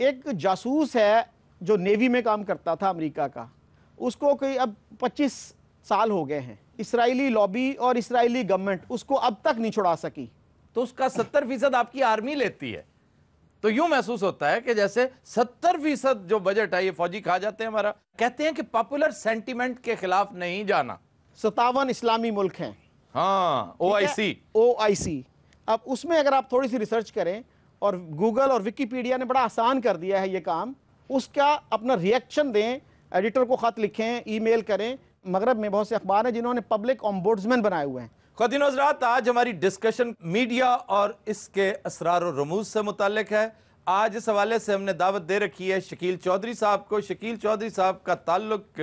ایک جاسوس ہے جو نیوی میں کام کرتا تھا امریکہ کا، اس کو کوئی اب 25 سال ہو گئے ہیں، اسرائیلی لابی اور اسرائیلی گورنمنٹ اس کو اب تک نہیں چھڑا سکی. تو اس کا 70% آپ کی آرمی لیتی ہے. تو یوں محسوس ہوتا ہے کہ جیسے 70% جو بجٹ ہے یہ فوجی کھا جاتے ہیں ہمارا. کہتے ہیں کہ پاپولر سینٹیمنٹ کے خلاف نہیں جانا. 57 اسلامی ملک ہیں. ہاں OIC. اب اس میں اگر آپ تھوڑی سی ریسرچ کریں، اور گوگل اور وکیپیڈیا نے بڑا آسان کر دیا ہے یہ کام، اس کا اپنا ریئیکشن دیں، ایڈیٹر کو خط لکھیں، ای میل کریں. مغرب میں بہت سے اخبار ہیں جنہوں نے پبلک اومبوڈسمین بنائے ہوئے ہیں. خواتین و حضرات، آج ہماری ڈسکشن میڈیا اور اس کے اسرار و رموز سے متعلق ہے. آج اس حوالے سے ہم نے دعوت دے رکھی ہے شکیل چودھری صاحب کو. شکیل چودھری صاحب کا تعلق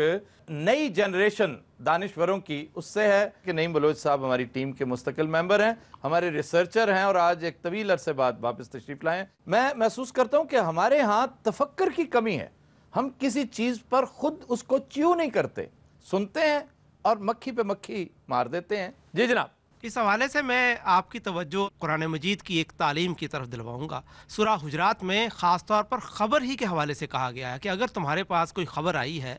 نئی جنریشن دانشوروں کی اس سے ہے کہ نعیم بلوچ صاحب ہماری ٹیم کے مستقل ممبر ہیں، ہمارے ریسرچر ہیں، اور آج ایک طویل عرصے بعد واپس تشریف لائے ہیں. میں محسوس کرتا ہوں کہ ہمارے ہاں تفکر کی کمی ہے. ہم کسی چیز پر خود اس کو چیو نہیں کرتے، سنتے ہیں اور مکھی پہ مکھی مار دیتے ہیں. جی جناب. اس حوالے سے میں آپ کی توجہ قرآن مجید کی ایک تعلیم کی طرف دلواؤں گا. سورہ حجرات میں خاص طور پر خبر ہی کے حوالے سے کہا گیا ہے کہ اگر تمہارے پاس کوئی خبر آئی ہے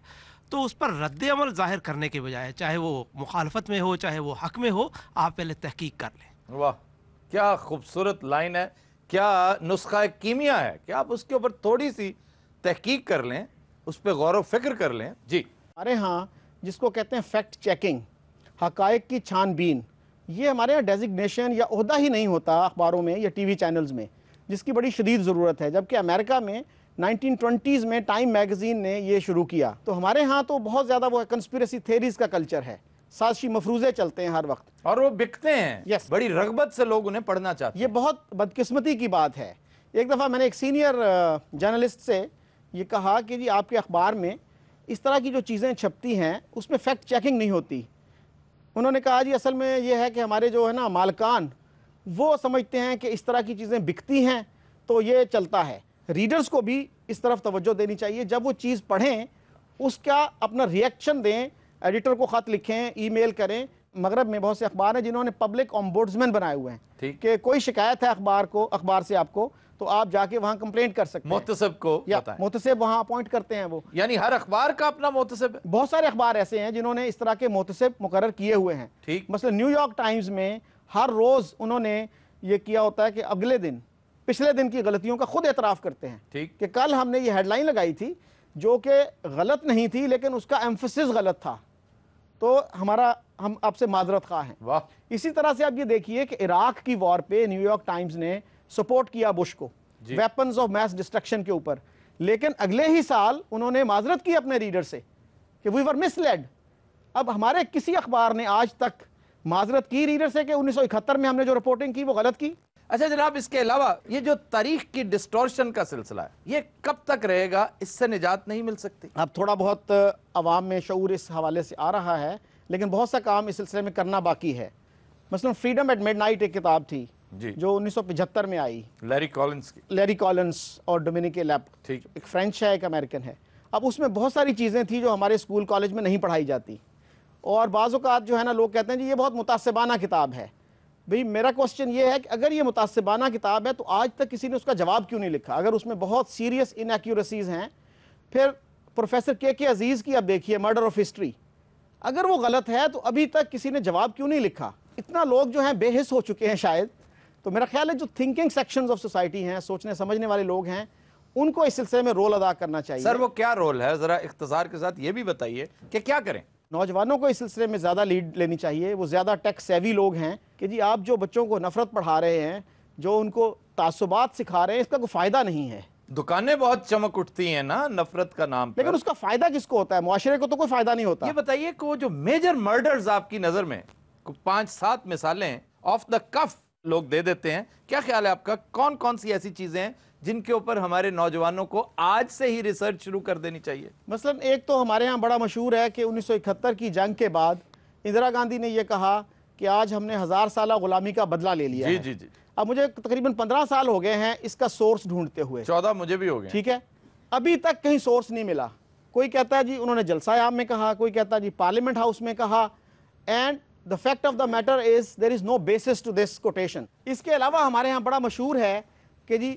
تو اس پر رد عمل ظاہر کرنے کے بجائے، چاہے وہ مخالفت میں ہو چاہے وہ حق میں ہو، آپ پہلے تحقیق کر لیں. واہ، کیا خوبصورت لائن ہے، کیا نسخہ کیمیا ہے کہ آپ اس کے اوپر تھوڑی سی تحقیق کر لیں، اس پہ غور و فکر کر لیں. جی. ہمارے ہاں جس کو کہتے ہیں فیکٹ چیکنگ، حقائق کی چھان بین، یہ ہمارے یہاں ڈیزگنیشن یا عہدہ ہی نہیں ہوتا اخباروں میں یا ٹی وی چینلز میں، جس کی بڑی شدید ضرورت ہے. جبکہ امریکہ میں 1920s میں ٹائم میگزین نے یہ شروع کیا. تو ہمارے ہاں تو بہت زیادہ وہ کنسپیریسی تھیریز کا کلچر ہے، سازشی مفروضے چلتے ہیں ہر وقت، اور وہ بکتے ہیں. Yes. بڑی رغبت سے لوگ انہیں پڑھنا چاہتے ہیں. یہ بہت بدقسمتی کی بات ہے. ایک دفعہ میں نے ایک سینئر جرنلسٹ سے یہ کہا کہ جی آپ کے اخبار میں اس طرح کی جو چیزیں چھپتی ہیں اس میں فیکٹ چیکنگ نہیں ہوتی. انہوں نے کہا جی اصل میں یہ ہے کہ ہمارے جو ہے نا مالکان وہ سمجھتے ہیں کہ اس طرح کی چیزیں بکتی ہیں تو یہ چلتا ہے. ریڈرز کو بھی اس طرف توجہ دینی چاہیے، جب وہ چیز پڑھیں اس کا اپنا ریئیکشن دیں، ایڈیٹر کو خط لکھیں، ای میل کریں. مغرب میں بہت سے اخبار ہیں جنہوں نے پبلک اومبوڈسمین بنائے ہوئے ہیں کہ کوئی شکایت ہے اخبار سے آپ کو تو آپ جا کے وہاں کمپلینٹ کر سکتے ہیں. محتسب کو بتائیں. محتسب وہاں اپوائنٹ کرتے ہیں وہ. یعنی ہر اخبار کا اپنا محتسب ہے. بہت سارے اخبار ایسے ہیں جنہوں نے اس طرح کے محتسب مقرر کیے ہوئے ہیں. مثلا نیو یارک ٹائمز میں ہر روز انہوں نے یہ کیا ہوتا ہے کہ اگلے دن پچھلے دن کی غلطیوں کا خود اعتراف کرتے ہیں کہ کل ہم نے یہ ہیڈ لائن لگائی تھی جو کہ غلط نہیں تھی لیکن اس کا ایمفسس غلط تھا، تو ہم آپ سے معذرت خواہ ہیں. واہ. اسی طرح سے آپ یہ دیکھیے کہ عراق کی وار پہ نیو یارک ٹائمز نے سپورٹ کیا بش کو ویپنز آف میس ڈسٹرکشن کے اوپر، لیکن اگلے ہی سال انہوں نے معذرت کی اپنے ریڈر سے کہ وی ور مس لیڈ. اب ہمارے کسی اخبار نے آج تک معذرت کی ریڈر سے کہ 1971 میں ہم نے جو رپورٹنگ کی وہ غلط کی؟ اچھا جناب، اس کے علاوہ یہ جو تاریخ کی ڈسٹورشن کا سلسلہ ہے یہ کب تک رہے گا؟ اس سے نجات نہیں مل سکتی؟ اب تھوڑا بہت عوام میں شعور اس حوالے سے آ رہا ہے، لیکن بہت سا کام اس سلسلے میں کرنا باقی ہے. مثلا فریڈم ایٹ مڈ نائٹ ایک کتاب تھی جو 1975 میں آئی، لیری کولنس اور ڈومینیک لیپ، ایک فرینچ ہے ایک امریکن ہے. اب اس میں بہت ساری چیزیں تھیں جو ہمارے اسکول کالج میں نہیں پڑھائی جاتی، اور بعض اوقات جو ہے نا لوگ کہتے ہیں جی یہ بہت متعصبانہ کتاب ہے. بھئی میرا کوسچن یہ ہے کہ اگر یہ متعصبانہ کتاب ہے تو آج تک کسی نے اس کا جواب کیوں نہیں لکھا؟ اگر اس میں بہت سیریس انیکیوریسیز ہیں. پھر پروفیسر کے عزیز کی اب دیکھیے مرڈر آف ہسٹری، اگر وہ غلط ہے تو ابھی تک کسی نے جواب کیوں نہیں لکھا؟ اتنا لوگ جو ہیں بے حس ہو چکے ہیں شاید. تو میرا خیال ہے جو تھنکنگ سیکشنز آف سوسائٹی ہیں، سوچنے سمجھنے والے لوگ ہیں، ان کو اس سلسلے میں رول ادا کرنا چاہیے. سر وہ کیا رول ہے؟ ذرا اختصار کے ساتھ یہ بھی بتائیے کہ کیا کریں. نوجوانوں کو اس سلسلے میں زیادہ لیڈ لینی چاہیے. وہ زیادہ ٹیک سیوی لوگ ہیں کہ جی آپ جو بچوں کو نفرت پڑھا رہے ہیں، جو ان کو تعصبات سکھا رہے ہیں، اس کا کوئی فائدہ نہیں ہے. دکانیں بہت چمک اٹھتی ہیں نا نفرت کا نام پر، لیکن اس کا فائدہ کس کو ہوتا ہے؟ معاشرے کو تو کوئی فائدہ نہیں ہوتا. یہ بتائیے کہ وہ جو میجر مرڈرز آپ کی نظر میں 5-7 مثالیں آف دا کف لوگ دے دیتے ہیں، کیا خیال ہے آپ کا؟ کون کون سی ایسی چیزیں ہیں جن کے اوپر ہمارے نوجوانوں کو آج سے ہی ریسرچ شروع کر دینی چاہیے؟ مثلا ایک تو ہمارے ہاں بڑا مشہور ہے کہ 1971 کی جنگ کے بعد اندرا گاندھی نے یہ کہا کہ آج ہم نے 1000 سالہ غلامی کا بدلہ لے لیا ہے. جی. اب مجھے تقریباً 15 سال ہو گئے ہیں اس کا سورس ڈھونڈتے ہوئے. 14 مجھے بھی ہو گئے. ٹھیک ہے، ابھی تک کہیں سورس نہیں ملا. کوئی کہتا ہے جی انہوں نے جلسہ عام میں کہا، کوئی کہتا ہے جی پارلیمنٹ ہاؤس میں کہا. And the fact of the matter is there is no basis to this quotation. اس کے علاوہ ہمارے ہاں بڑا مشہور ہے کہ جی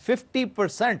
50%,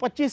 25